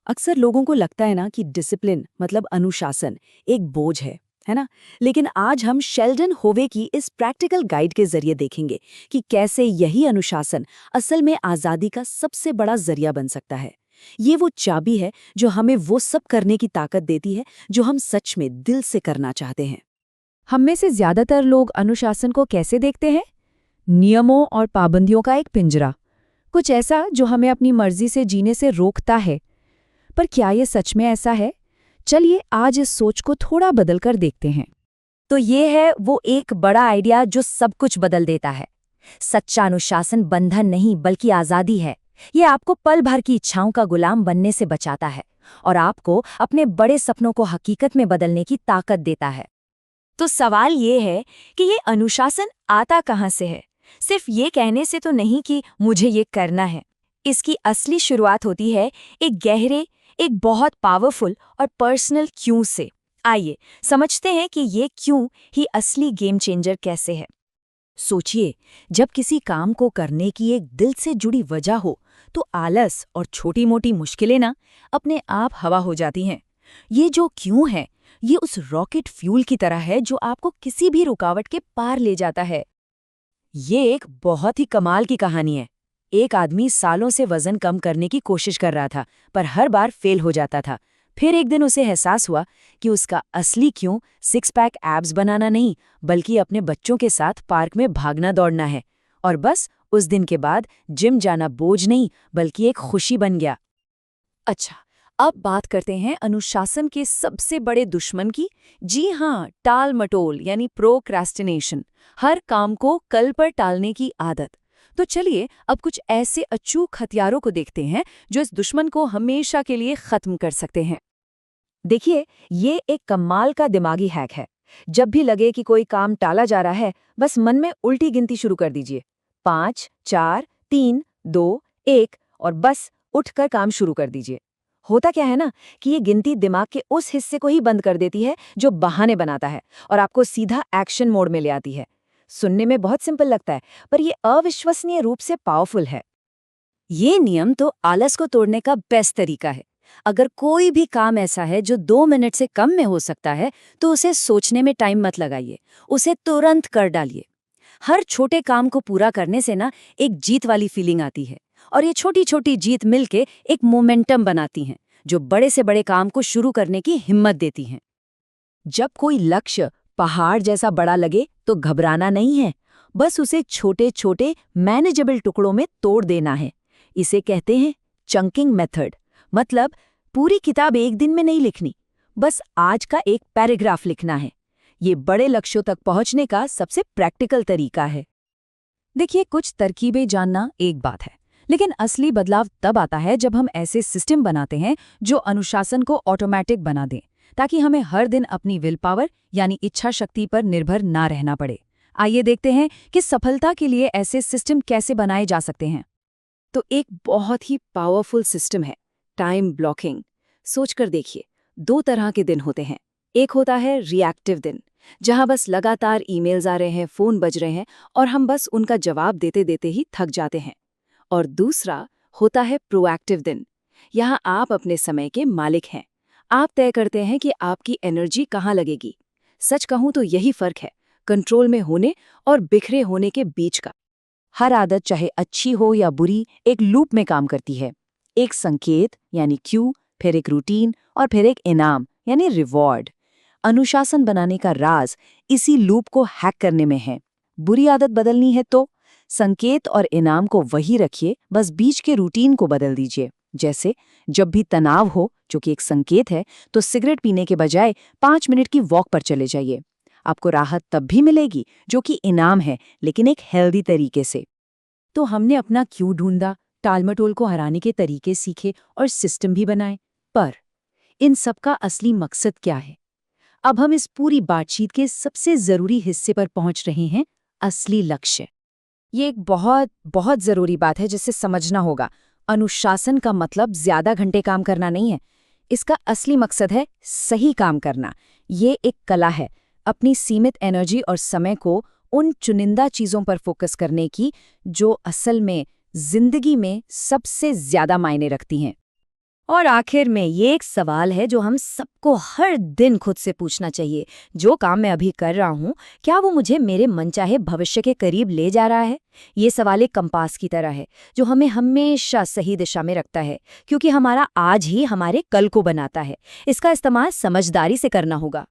अक्सर लोगों को लगता है ना कि डिसिप्लिन मतलब अनुशासन एक बोझ है ना। लेकिन आज हम शेल्डन होवे की इस प्रैक्टिकल गाइड के जरिए देखेंगे कि कैसे यही अनुशासन असल में आज़ादी का सबसे बड़ा जरिया बन सकता है। ये वो चाबी है जो हमें वो सब करने की ताकत देती है जो हम सच में दिल से करना चाहते हैं। हम में से ज्यादातर लोग अनुशासन को कैसे देखते हैं? नियमों और पाबंदियों का एक पिंजरा, कुछ ऐसा जो हमें अपनी मर्जी से जीने से रोकता है। पर क्या ये सच में ऐसा है? चलिए आज इस सोच को थोड़ा बदल कर देखते हैं। तो ये है वो एक बड़ा आइडिया जो सब कुछ बदल देता है। सच्चा अनुशासन बंधन नहीं बल्कि आज़ादी है। ये आपको पल भर की इच्छाओं का गुलाम बनने से बचाता है और आपको अपने बड़े सपनों को हकीकत में बदलने की ताकत देता है। तो सवाल ये है कि ये अनुशासन आता कहाँ से है? सिर्फ ये कहने से तो नहीं कि मुझे ये करना है। इसकी असली शुरुआत होती है एक गहरे, एक बहुत पावरफुल और पर्सनल क्यों से। आइए समझते हैं कि ये क्यों ही असली गेम चेंजर कैसे है। सोचिए, जब किसी काम को करने की एक दिल से जुड़ी वजह हो तो आलस और छोटी मोटी मुश्किलें ना अपने आप हवा हो जाती हैं। ये जो क्यों है, ये उस रॉकेट फ्यूल की तरह है जो आपको किसी भी रुकावट के पार ले जाता है। ये एक बहुत ही कमाल की कहानी है। एक आदमी सालों से वजन कम करने की कोशिश कर रहा था, पर हर बार फेल हो जाता था। फिर एक दिन उसे एहसास हुआ कि उसका असली क्यों सिक्स पैक एब्स बनाना नहीं, बल्कि अपने बच्चों के साथ पार्क में भागना दौड़ना है। और बस उस दिन के बाद जिम जाना बोझ नहीं बल्कि एक खुशी बन गया। अच्छा, अब बात करते हैं अनुशासन के सबसे बड़े दुश्मन की। जी हाँ, टाल मटोल यानी प्रोक्रेस्टिनेशन, हर काम को कल पर टालने की आदत। तो चलिए अब कुछ ऐसे अचूक हथियारों को देखते हैं जो इस दुश्मन को हमेशा के लिए खत्म कर सकते हैं। देखिए, ये एक कमाल का दिमागी हैक है। जब भी लगे कि कोई काम टाला जा रहा है, बस मन में उल्टी गिनती शुरू कर दीजिए। 5, 4, 3, 2, 1 और बस उठकर काम शुरू कर दीजिए। होता क्या है ना कि ये गिनती दिमाग के उस हिस्से को ही बंद कर देती है जो बहाने बनाता है और आपको सीधा एक्शन मोड में ले आती है। सुनने में बहुत सिंपल लगता है, पर ये अविश्वसनीय रूप से पावरफुल है। ये नियम तो आलस को तोड़ने का बेस्ट तरीका है। अगर कोई भी काम ऐसा है जो 2 मिनट से कम में हो सकता है, तो उसे सोचने में टाइम मत लगाइए, उसे तुरंत कर डालिए। हर छोटे काम को पूरा करने से ना एक जीत वाली फीलिंग आती है, और ये छोटी छोटी जीत मिलके एक मोमेंटम बनाती हैं जो बड़े से बड़े काम को शुरू करने की हिम्मत देती हैं। जब कोई लक्ष्य पहाड़ जैसा बड़ा लगे तो घबराना नहीं है, बस उसे छोटे छोटे मैनेजेबल टुकड़ों में तोड़ देना है। इसे कहते हैं चंकिंग मेथड। मतलब पूरी किताब एक दिन में नहीं लिखनी, बस आज का एक पैराग्राफ लिखना है। ये बड़े लक्ष्यों तक पहुंचने का सबसे प्रैक्टिकल तरीका है। देखिए, कुछ तरकीबें जानना एक बात है, लेकिन असली बदलाव तब आता है जब हम ऐसे सिस्टम बनाते हैं जो अनुशासन को ऑटोमेटिक बना दें, ताकि हमें हर दिन अपनी विल पावर यानी इच्छा शक्ति पर निर्भर ना रहना पड़े। आइए देखते हैं कि सफलता के लिए ऐसे सिस्टम कैसे बनाए जा सकते हैं। तो एक बहुत ही पावरफुल सिस्टम है टाइम ब्लॉकिंग। सोचकर देखिए, 2 तरह के दिन होते हैं। एक होता है रिएक्टिव दिन, जहां बस लगातार ईमेल्स आ रहे हैं, फोन बज रहे हैं और हम बस उनका जवाब देते देते ही थक जाते हैं। और दूसरा होता है प्रोएक्टिव दिन। यहाँ आप अपने समय के मालिक हैं। आप तय करते हैं कि आपकी एनर्जी कहाँ लगेगी। सच कहूँ तो यही फर्क है कंट्रोल में होने और बिखरे होने के बीच का। हर आदत, चाहे अच्छी हो या बुरी, एक लूप में काम करती है। एक संकेत यानी क्यू, फिर एक रूटीन और फिर एक इनाम यानी रिवॉर्ड। अनुशासन बनाने का राज इसी लूप को हैक करने में है। बुरी आदत बदलनी है तो संकेत और इनाम को वही रखिए, बस बीच के रूटीन को बदल दीजिए। जैसे जब भी तनाव हो, जो कि एक संकेत है, तो सिगरेट पीने के बजाय 5 मिनट की वॉक पर चले जाइए। आपको राहत तब भी मिलेगी, जो कि इनाम है, लेकिन एक हेल्दी तरीके से। तो हमने अपना क्यों ढूंढा, टालमटोल को हराने के तरीके सीखे और सिस्टम भी बनाए। पर इन सब का असली मकसद क्या है? अब हम इस पूरी बातचीत के सबसे जरूरी हिस्से पर पहुंच रहे हैं, असली लक्ष्य। ये एक बहुत बहुत जरूरी बात है जिसे समझना होगा। अनुशासन का मतलब ज्यादा घंटे काम करना नहीं है। इसका असली मकसद है सही काम करना। ये एक कला है, अपनी सीमित एनर्जी और समय को उन चुनिंदा चीजों पर फोकस करने की जो असल में जिंदगी में सबसे ज्यादा मायने रखती हैं। और आखिर में ये एक सवाल है जो हम सबको हर दिन खुद से पूछना चाहिए। जो काम मैं अभी कर रहा हूँ, क्या वो मुझे मेरे मनचाहे भविष्य के करीब ले जा रहा है? ये सवाल एक कंपास की तरह है जो हमें हमेशा सही दिशा में रखता है, क्योंकि हमारा आज ही हमारे कल को बनाता है। इसका इस्तेमाल समझदारी से करना होगा।